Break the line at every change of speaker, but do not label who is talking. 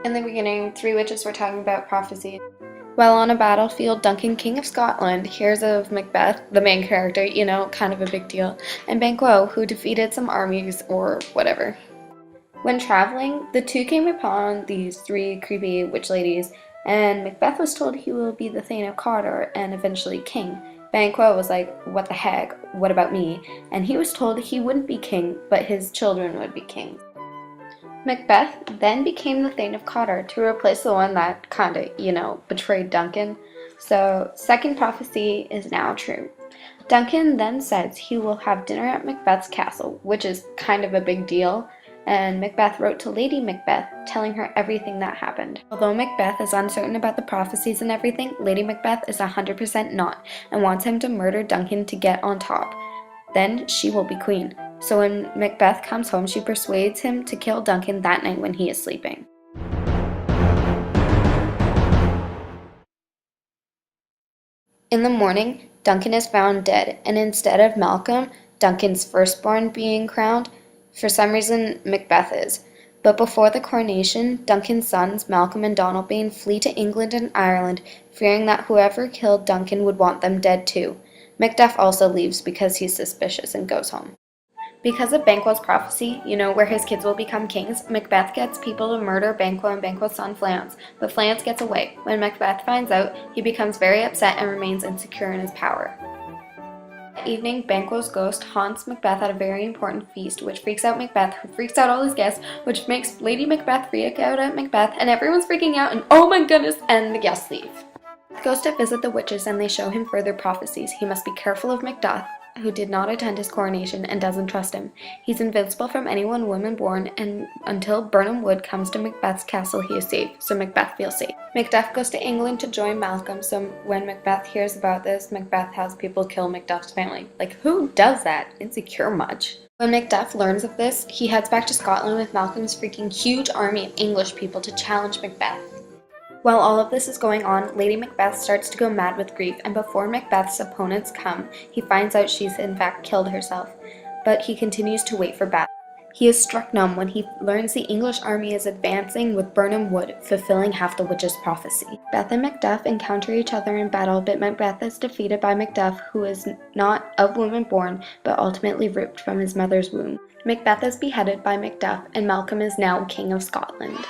In the beginning, three witches were talking about prophecy. While on a battlefield, Duncan, King of Scotland, hears of Macbeth, the main character, kind of a big deal, and Banquo, who defeated some armies or whatever. When traveling, the two came upon these three creepy witch ladies, and Macbeth was told he will be the Thane of Cawdor and eventually king. Banquo was like, what the heck, what about me? And he was told he wouldn't be king, but his children would be kings. Macbeth then became the Thane of Cawdor to replace the one that kinda, betrayed Duncan. So, second prophecy is now true. Duncan then says he will have dinner at Macbeth's castle, which is kind of a big deal, and Macbeth wrote to Lady Macbeth, telling her everything that happened. Although Macbeth is uncertain about the prophecies and everything, Lady Macbeth is 100% not, and wants him to murder Duncan to get on top. Then she will be queen. So when Macbeth comes home, she persuades him to kill Duncan that night when he is sleeping. In the morning, Duncan is found dead, and instead of Malcolm, Duncan's firstborn, being crowned, for some reason Macbeth is. But before the coronation, Duncan's sons, Malcolm and Donalbain, flee to England and Ireland, fearing that whoever killed Duncan would want them dead too. Macduff also leaves because he's suspicious and goes home. Because of Banquo's prophecy, where his kids will become kings, Macbeth gets people to murder Banquo and Banquo's son Fleance, but Fleance gets away. When Macbeth finds out, he becomes very upset and remains insecure in his power. That evening, Banquo's ghost haunts Macbeth at a very important feast, which freaks out Macbeth, who freaks out all his guests, which makes Lady Macbeth freak out at Macbeth, and everyone's freaking out, and oh my goodness, and the guests leave. He goes to visit the witches, and they show him further prophecies. He must be careful of Macduff, who did not attend his coronation and doesn't trust him. He's invincible from anyone woman-born, and until Birnam Wood comes to Macbeth's castle, he is safe, so Macbeth feels safe. Macduff goes to England to join Malcolm, so when Macbeth hears about this, Macbeth has people kill Macduff's family. Like, who does that? Insecure much. When Macduff learns of this, he heads back to Scotland with Malcolm's freaking huge army of English people to challenge Macbeth. While all of this is going on, Lady Macbeth starts to go mad with grief, and before Macbeth's opponents come, he finds out she's in fact killed herself. But he continues to wait for battle. He is struck numb when he learns the English army is advancing with Birnam Wood, fulfilling half the witch's prophecy. Macbeth and Macduff encounter each other in battle, but Macbeth is defeated by Macduff, who is not of woman born, but ultimately ripped from his mother's womb. Macbeth is beheaded by Macduff, and Malcolm is now King of Scotland.